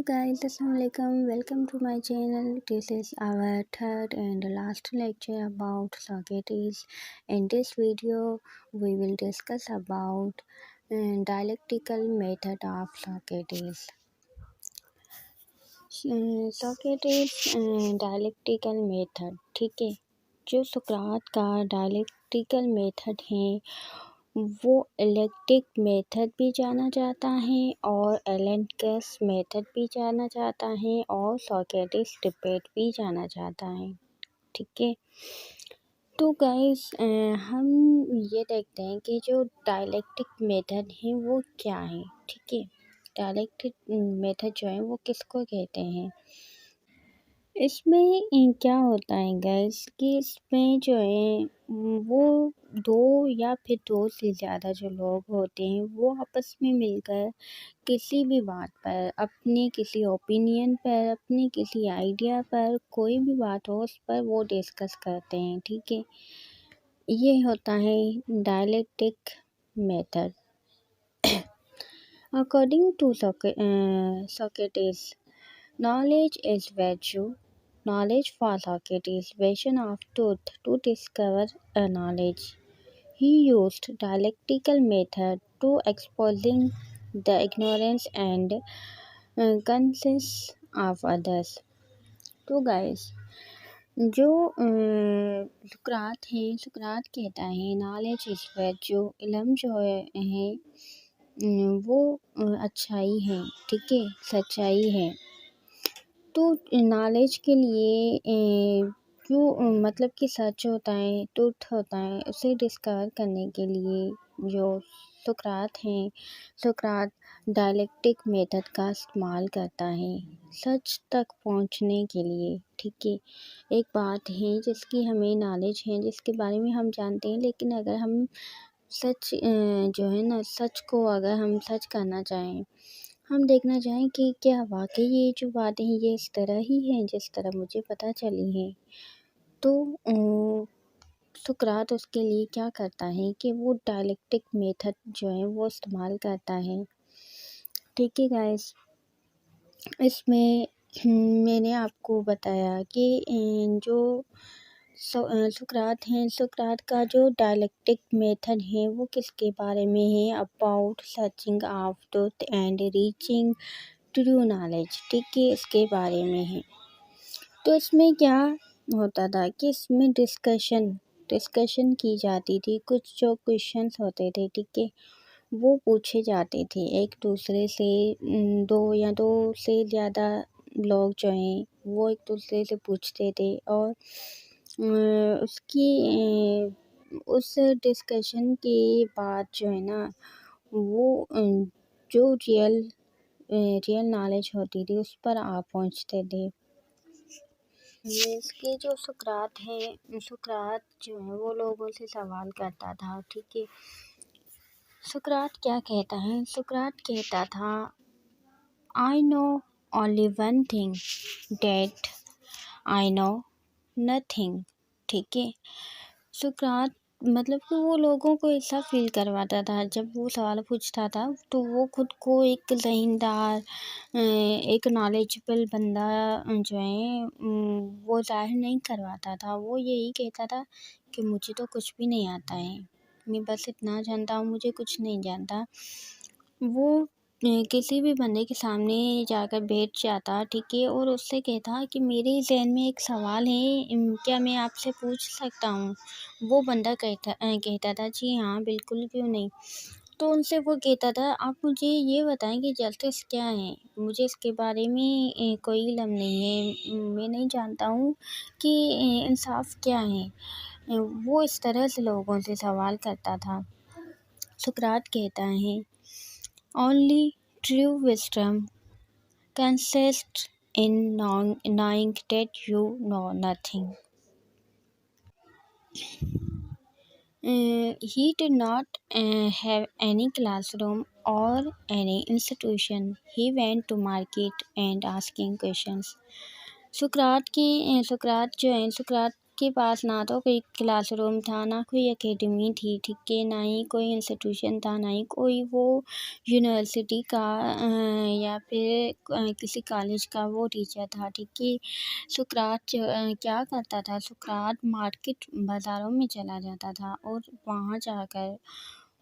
guys, Assalamualaikum. Welcome to my channel. This is our third and last lecture about Socrates. In this video, we will discuss about dialectical method of Socrates. Socrates dialectical method, ठीक है। जो सुकरात का dialectical method है वो एलेक्टिक method भी जाना जाता है और एलेंकस मेथड भी जाना जाता है और सॉक्रेटिस डिबेट भी जाना जाता है, ठीक है। तो गाइस हम ये देखते हैं कि जो डायलेक्टिक मेथड है वो क्या है, ठीक है। डायलेक्टिक मेथड जो है वो किसको कहते हैं। इसमें क्या होता है गाइस कि इसमें जो है वो दो या फिर दो से ज़्यादा जो लोग होते हैं वो आपस में मिलकर किसी भी बात पर, अपने किसी ओपिनियन पर, अपने किसी आइडिया पर, कोई भी बात हो उस पर वो डिस्कस करते हैं, ठीक है। ये होता है dialectic method. According to Socrates, knowledge is virtue. Knowledge for Socrates, vision of truth to discover a knowledge. He used dialectical method to exposing the ignorance and conscience of others. तो guys जो सुकरात है, सुकरात कहता है knowledge is virtue, इल्म जो है वो अच्छाई है, ठीक है, सच्चाई है। तो नॉलेज के लिए जो मतलब कि सच होता है, ट्रुथ होता है, उसे डिस्कवर करने के लिए जो सुकरात हैं, सुकरात डायलेक्टिक मेथड का इस्तेमाल करता है सच तक पहुंचने के लिए, ठीक है। एक बात है जिसकी हमें नॉलेज है, जिसके बारे में हम जानते हैं, लेकिन अगर हम सच जो है ना, सच को अगर हम सच करना चाहें, हम देखना चाहें कि क्या वाकई ये जो बातें हैं ये इस तरह ही हैं जिस तरह मुझे पता चली हैं, तो सुकरात उसके लिए क्या करता है कि वो डायलेक्टिक मेथड जो है वो इस्तेमाल करता है, ठीक है गाइस। इसमें मैंने आपको बताया कि जो सुकरात हैं, सुकरात का जो डायलेक्टिक मेथड है वो किसके बारे में है, about searching of truth and reaching true knowledge, ठीक है, इसके बारे में है। तो इसमें क्या होता था कि इसमें डिस्कशन की जाती थी, कुछ जो क्वेश्चंस होते थे, ठीक है, वो पूछे जाते थे एक दूसरे से। दो या दो से ज़्यादा लोग जो हैं वो एक दूसरे से पूछते थे और उसकी उस डिस्कशन के बाद जो है ना वो जो रियल नॉलेज होती थी उस पर आप पहुंचते थे। इसके जो सुकरात है, सुकरात जो है वो लोगों से सवाल करता था, ठीक है। सुकरात क्या कहता है, सुकरात कहता था I know only one thing date I know nothing, ठीक है। सुकरात मतलब कि वो लोगों को ऐसा फील करवाता था, जब वो सवाल पूछता था तो वो खुद को एक ज़हीनदार, एक नॉलेजेबल बंदा जो है वो ज़ाहिर नहीं करवाता था। वो यही कहता था कि मुझे तो कुछ भी नहीं आता है, मैं बस इतना जानता हूँ, मुझे कुछ नहीं जानता। वो किसी भी बंदे के सामने जाकर बैठ जाता, ठीक है, और उससे कहता कि मेरे ज़हन में एक सवाल है, क्या मैं आपसे पूछ सकता हूँ। वो बंदा कहता था जी हाँ बिल्कुल, क्यों नहीं। तो उनसे वो कहता था आप मुझे ये बताएं कि जस्टिस क्या है, मुझे इसके बारे में कोई इल्म नहीं है, मैं नहीं जानता हूँ कि इंसाफ क्या है। वो इस तरह से लोगों से सवाल करता था। सुकरात कहता है only true wisdom consists in knowing that you know nothing. He did not have any classroom or any institution. He went to market and asking questions. सुकरात जो है, सुकरात के पास ना तो कोई क्लासरूम था, ना कोई एकेडमी थी, ठीक है, ना ही कोई इंस्टीट्यूशन था, ना ही कोई वो यूनिवर्सिटी का या फिर किसी कॉलेज का वो टीचर था, ठीक है। सुकरात क्या करता था, सुकरात मार्केट बाज़ारों में चला जाता था और वहाँ जाकर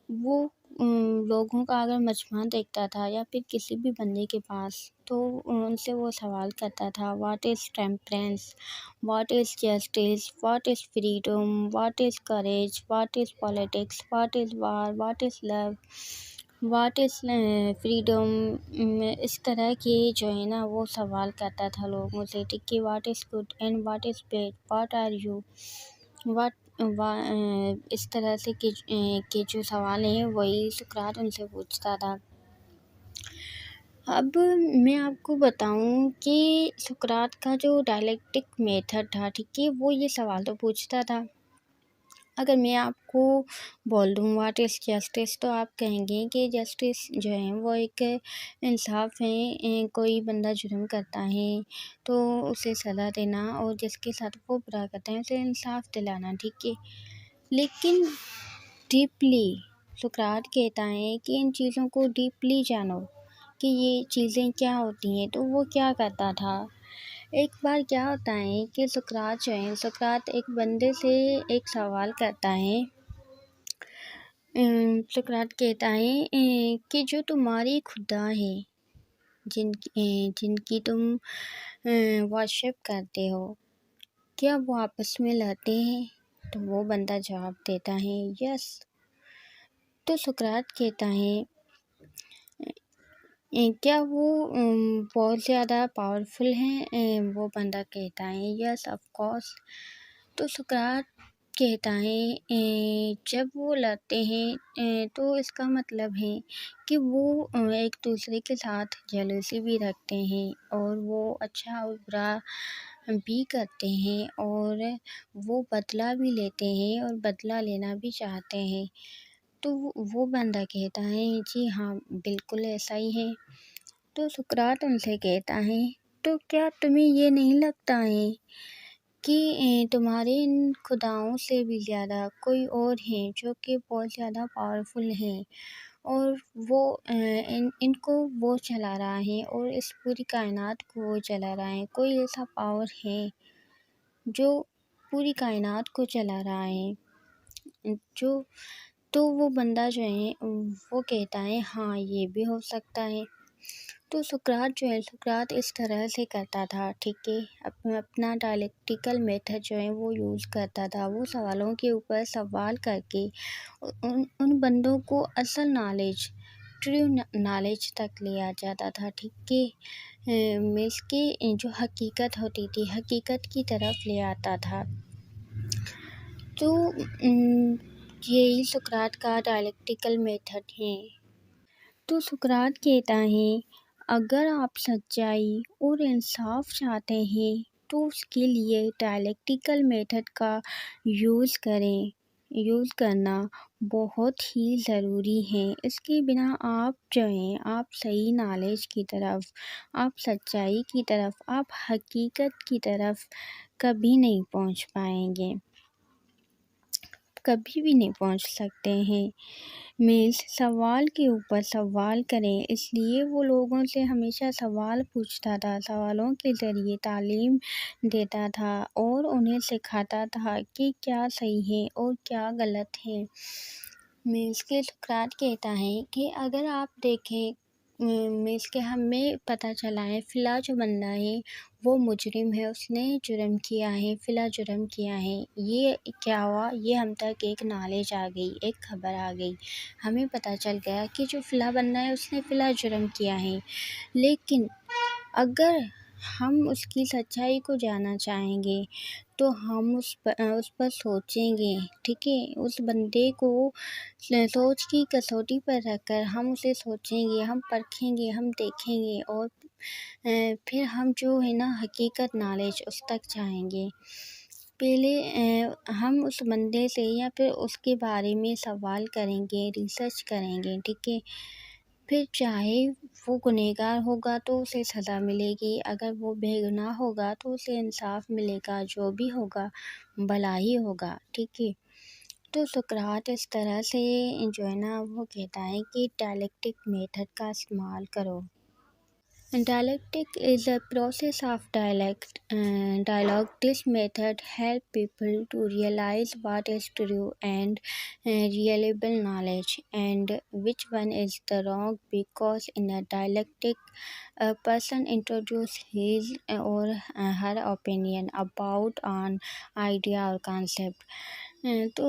वो लोगों का अगर मजमा देखता था या फिर किसी भी बंदे के पास, तो उनसे वो सवाल करता था, what is temperance, what is justice, what is freedom, what is courage, what is politics, what is war, what is love, what is freedom. इस तरह के जो है ना वो सवाल करता था लोगों से, ठीक है। What is good and what is bad, what are you, what इस तरह से के जो सवाल हैं वही सुकरात उनसे पूछता था। अब मैं आपको बताऊं कि सुकरात का जो डायलेक्टिक मेथड था, ठीक है, वो ये सवाल तो पूछता था। अगर मैं आपको बोल दूँ व्हाट इज़ जस्टिस, तो आप कहेंगे कि जस्टिस जो है वो एक इंसाफ है। कोई बंदा जुर्म करता है तो उसे सज़ा देना और जिसके साथ वो बुरा करता है उसे इंसाफ दिलाना, ठीक है। लेकिन डीपली सुकरात कहता है कि इन चीज़ों को डीपली जानो कि ये चीज़ें क्या होती हैं। तो वो क्या करता था, एक बार क्या होता है कि सुकरात जो है, सुकरात एक बंदे से एक सवाल करता है। सुकरात कहता है कि जो तुम्हारी खुदा है, जिनकी तुम वर्शिप करते हो, क्या वो आपस में लड़ते हैं? तो वो बंदा जवाब देता है यस। तो सुकरात कहता है क्या वो बहुत ज़्यादा पावरफुल हैं? वो बंदा कहता है यस ऑफ कोर्स। तो सुकरात कहता है जब वो लड़ते हैं तो इसका मतलब है कि वो एक दूसरे के साथ जेलसी भी रखते हैं और वो अच्छा और बुरा भी करते हैं और वो बदला भी लेते हैं और बदला लेना भी चाहते हैं। तो वो बंदा कहता है जी हाँ, बिल्कुल ऐसा ही है। तो सुकरात उनसे कहता है तो क्या तुम्हें ये नहीं लगता है कि तुम्हारे इन खुदाओं से भी ज़्यादा कोई और है जो कि बहुत ज़्यादा पावरफुल हैं और वो इनको वो चला रहा है और इस पूरी कायनात को वो चला रहा है। कोई ऐसा पावर है जो पूरी कायनात को चला रहा है, जो तो वो बंदा जो है वो कहता है हाँ, ये भी हो सकता है। तो सुकरात जो है, सुकरात इस तरह से करता था, ठीक है। अपना डायलेक्टिकल मेथड जो है वो यूज़ करता था। वो सवालों के ऊपर सवाल करके उन बंदों को असल नॉलेज, ट्रू नॉलेज तक ले आ जाता था, ठीक है। मीन्स की जो हकीकत होती थी, हकीकत की तरफ ले आता था। तो यही सुकरात का डायलेक्टिकल मेथड है। तो सुकरात कहता है अगर आप सच्चाई और इंसाफ चाहते हैं तो उसके लिए डायलेक्टिकल मेथड का यूज़ करें। यूज़ करना बहुत ही ज़रूरी है। इसके बिना आप जो हैं, आप सही नॉलेज की तरफ, आप सच्चाई की तरफ, आप हकीकत की तरफ कभी नहीं पहुंच पाएंगे, कभी भी नहीं पहुंच सकते हैं। मीन्स सवाल के ऊपर सवाल करें, इसलिए वो लोगों से हमेशा सवाल पूछता था, सवालों के ज़रिए तालीम देता था और उन्हें सिखाता था कि क्या सही है और क्या गलत है। मीन्स के सुकरात कहता है कि अगर आप देखें, मीन्स के हमें पता चला है फ़िला जो बंदा है वो मुजरिम है, उसने जुर्म किया है, फ़िला जुर्म किया है। ये क्या हुआ, ये हम तक एक नॉलेज आ गई, एक खबर आ गई, हमें पता चल गया कि जो फ़िला बंदा है उसने फ़िला जुर्म किया है। लेकिन अगर हम उसकी सच्चाई को जानना चाहेंगे तो हम उस पर सोचेंगे, ठीक है। उस बंदे को सोच की कसौटी पर रखकर हम उसे सोचेंगे, हम परखेंगे, हम देखेंगे और फिर हम जो है ना हकीकत नॉलेज उस तक चाहेंगे। पहले हम उस बंदे से या फिर उसके बारे में सवाल करेंगे, रिसर्च करेंगे, ठीक है। फिर चाहे वो गुनहगार होगा तो उसे सज़ा मिलेगी, अगर वो बेगुनाह होगा तो उसे इंसाफ मिलेगा, जो भी होगा भला ही होगा, ठीक है। तो सुकरात इस तरह से जो है ना वो कहता है कि डायलेक्टिक मेथड का इस्तेमाल करो। Dialectic is a process of dialogue. This method helps people to realize what is true and reliable knowledge and which one is the wrong, because in a dialectic a person introduces his or her opinion about an idea or concept. तो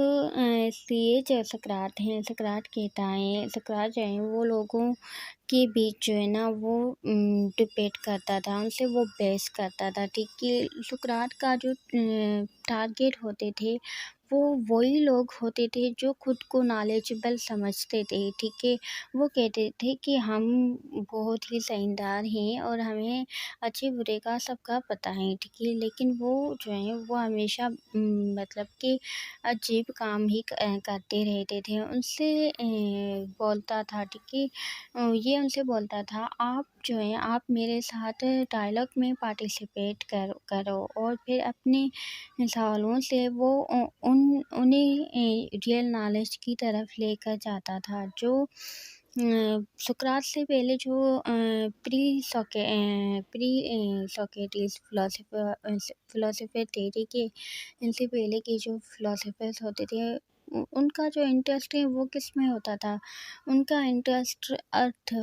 ये जो सकरात हैं, सकरात कहता है, सकरात जो है वो लोगों के बीच जो है ना वो डिबेट करता था, उनसे वो बहस करता था, ठीक है। सुकरात का जो टारगेट होते थे वो वही लोग होते थे जो खुद को नॉलेजेबल समझते थे, ठीक है। वो कहते थे कि हम बहुत ही समझदार हैं और हमें अच्छे बुरे का सबका पता है, ठीक है। लेकिन वो जो है वो हमेशा मतलब कि अजीब काम ही करते रहते थे। उनसे बोलता था, ठीक है। ये उनसे बोलता था, आप जो है आप मेरे साथ डायलॉग में पार्टिसिपेट करो और फिर अपने सवालों से वो उन्हें रियल नॉलेज की तरफ लेकर जाता था। जो सुकरात से पहले जो प्री सोक्रेटिस फिलोसोफर थे, ठीक है। इनसे पहले के जो फिलोसोफर्स होते थे उनका जो इंटरेस्ट है वो किस में होता था, उनका इंटरेस्ट अर्थ,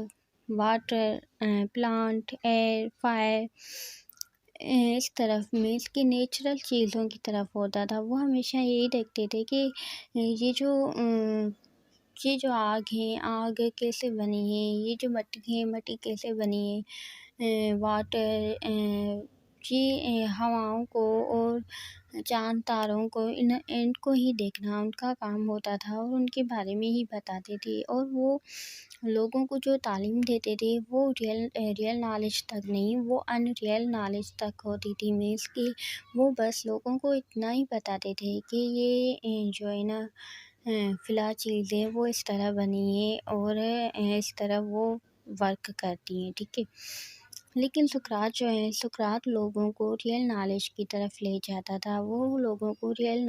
वाटर, प्लांट, एयर, फायर, इस तरफ में इसकी नेचुरल चीज़ों की तरफ होता था। वो हमेशा यही देखते थे कि ये जो आग है, आग कैसे बनी है, ये जो मट्टी है, मट्टी कैसे बनी है, वाटर, ये हवाओं को और चाँद तारों को इनको ही देखना उनका काम होता था और उनके बारे में ही बताते थे। और वो लोगों को जो तालीम देते थे वो रियल नॉलेज तक नहीं, वो अनरियल नॉलेज तक होती थी। मीन्स कि वो बस लोगों को इतना ही बताते थे कि ये जो है ना फ़िलहाल चीज़ें वो इस तरह बनी है और इस तरह वो वर्क करती हैं, ठीक है। लेकिन सुकरात जो है, सुकरात लोगों को रियल नॉलेज की तरफ ले जाता था। वो लोगों को रियल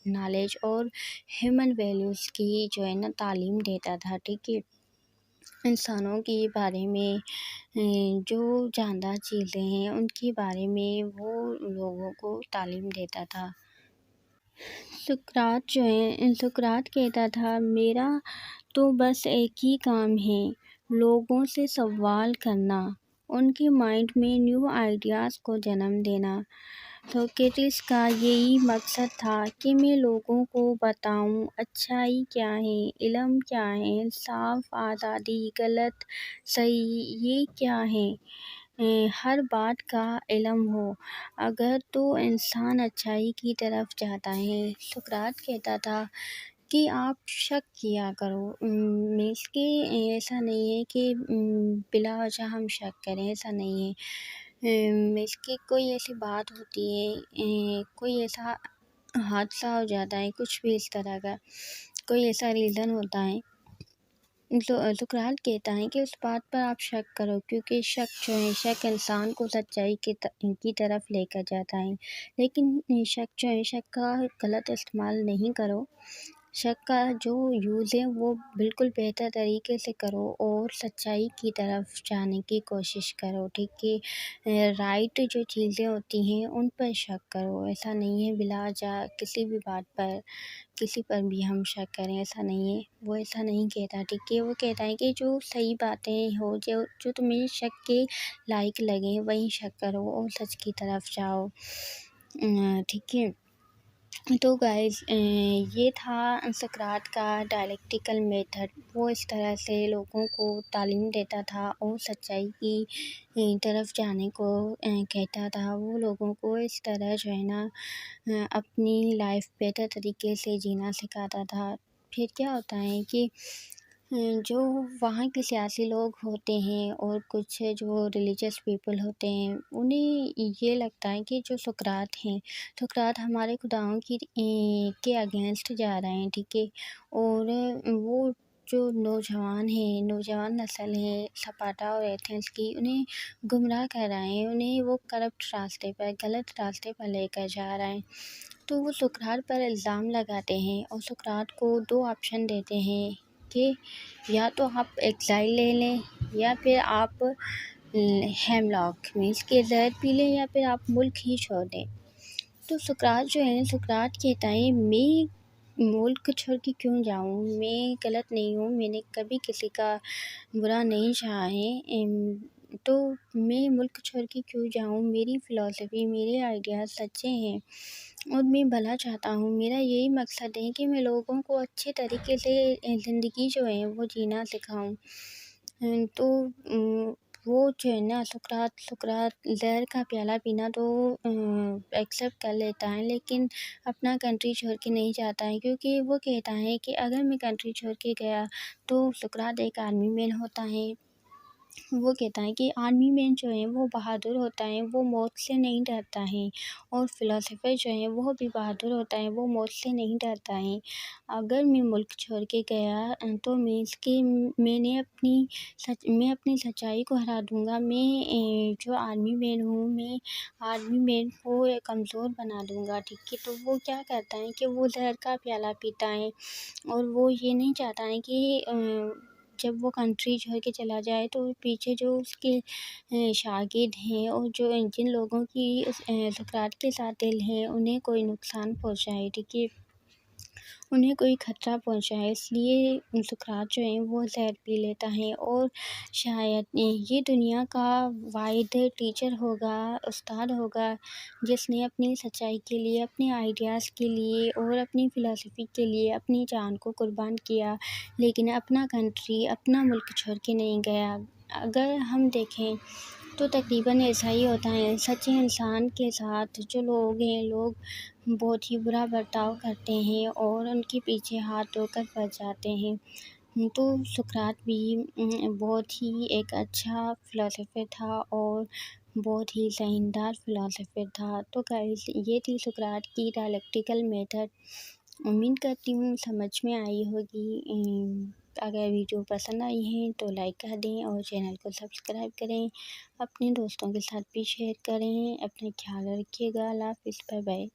नॉलेज और ह्यूमन वैल्यूज़ की जो है ना तालीम देता था, ठीक है। इंसानों के बारे में जो जानदार चीज़ें हैं उनके बारे में वो लोगों को तालीम देता था। सुकरात जो है, सुकरात कहता था, मेरा तो बस एक ही काम है, लोगों से सवाल करना, उनके माइंड में न्यू आइडियाज़ को जन्म देना। सोक्रेटिस का यही मकसद था कि मैं लोगों को बताऊं अच्छाई क्या है, इल्म क्या है, इंसाफ, आज़ादी, गलत, सही ये क्या है, हर बात का इल्म हो, अगर तो इंसान अच्छाई की तरफ जाता है। सुकरात कहता था कि आप शक किया करो, मीन्स कि ऐसा नहीं है कि बिला वजह हम शक करें, ऐसा नहीं है। मीन्स कि कोई ऐसी बात होती है, कोई ऐसा हादसा हो जाता है, कुछ भी इस तरह का कोई ऐसा रीज़न होता है, सुकरात कहता है कि उस बात पर आप शक करो, क्योंकि शक जो है, शक इंसान को सच्चाई की तरफ लेकर जाता है। लेकिन शक जो है, शक का गलत इस्तेमाल नहीं करो, शक का जो यूज़ है वो बिल्कुल बेहतर तरीके से करो और सच्चाई की तरफ जाने की कोशिश करो, ठीक है। राइट जो चीज़ें होती हैं उन पर शक करो, ऐसा नहीं है बिला वजह किसी भी बात पर किसी पर भी हम शक करें, ऐसा नहीं है। वो ऐसा नहीं कहता, ठीक है। वो कहता है कि जो सही बातें हो, जो तुम्हें शक के लायक लगे वहीं शक करो और सच की तरफ जाओ, ठीक है। तो गाइस ये था सुकरात का डायलेक्टिकल मेथड। वो इस तरह से लोगों को तालीम देता था और सच्चाई की तरफ जाने को कहता था। वो लोगों को इस तरह जो है ना अपनी लाइफ बेहतर तरीके से जीना सिखाता था। फिर क्या होता है कि जो वहाँ के सियासी लोग होते हैं और कुछ जो रिलीजियस पीपल होते हैं, उन्हें ये लगता है कि जो सुकरात हैं, सुकरात हमारे खुदाओं के अगेंस्ट जा रहे हैं, ठीक है। और वो जो नौजवान नस्ल है सपाटा और एथेंस की, उन्हें गुमराह कर रहे हैं, उन्हें वो करप्ट रास्ते पर, गलत रास्ते पर लेकर जा रहे हैं। तो वो सुकरात पर इल्ज़ाम लगाते हैं और सुकरात को 2 ऑप्शन देते हैं कि या तो आप एक्साइल ले लें या फिर आप हेमलॉक मीन्स के ज़हर पी लें या फिर आप मुल्क ही छोड़ दें। तो सुकरात जो है, सुकरात कहता है मैं मुल्क छोड़ के क्यों जाऊँ? मैं गलत नहीं हूँ, मैंने कभी किसी का बुरा नहीं चाहा है। तो मैं मुल्क छोड़ के क्यों जाऊँ? मेरी फ़िलॉसफ़ी, मेरे आइडियाज़ सच्चे हैं और मैं भला चाहता हूँ। मेरा यही मकसद है कि मैं लोगों को अच्छे तरीके से ज़िंदगी जो है वो जीना सिखाऊँ। तो वो जो है ना सुकरात ज़हर का प्याला पीना तो एक्सेप्ट कर लेता है, लेकिन अपना कंट्री छोड़ के नहीं जाता है, क्योंकि वो कहता है कि अगर मैं कंट्री छोड़ के गया तो सुकरात एक आर्मी मैन होता है। वो कहता है कि आर्मी मैन जो है वो बहादुर होता है, वो मौत से नहीं डरता है और फ़िलॉसफ़र जो है वो भी बहादुर होता है, वो मौत से नहीं डरता है। अगर मैं मुल्क छोड़ के गया तो मीन्स कि मैं अपनी सच्चाई को हरा दूँगा। मैं जो आर्मी मैन हूँ, मैं आर्मी मैन को कमज़ोर बना दूँगा, ठीक है? तो वो क्या करता है कि वो ज़हर का प्याला पीता है और वो ये नहीं चाहता है कि जब वो कंट्री छोड़ के चला जाए तो पीछे जो उसके शागिर्द हैं और जो जिन लोगों की सुकरात के साथ दिल है, उन्हें कोई नुकसान पहुँचाए, ठीक है? उन्हें कोई खतरा पहुँचाए, इसलिए सुकरात जो है वो ज़हर पी लेता है और शायद ये दुनिया का वाहिद टीचर होगा, उस्ताद होगा, जिसने अपनी सच्चाई के लिए, अपने आइडियाज़ के लिए और अपनी फ़िलॉसफ़ी के लिए अपनी जान को कुर्बान किया, लेकिन अपना कंट्री, अपना मुल्क छोड़ के नहीं गया। अगर हम देखें तो तकरीबन ऐसा ही होता है। सच्चे इंसान के साथ जो लोग हैं, लोग बहुत ही बुरा बर्ताव करते हैं और उनके पीछे हाथ धोकर बच जाते हैं। तो सुकरात भी बहुत ही एक अच्छा फ़िलॉसफ़र था और बहुत ही ज़हीनदार फ़िलॉसफ़र था। तो गाइस ये थी सुकरात की डायलेक्टिकल मेथड। उम्मीद करती हूँ समझ में आई होगी। अगर वीडियो पसंद आई है तो लाइक कर दें और चैनल को सब्सक्राइब करें। अपने दोस्तों के साथ भी शेयर करें। अपना ख्याल रखिएगा। अल्लाह हाफ़िज़, बाय बाय।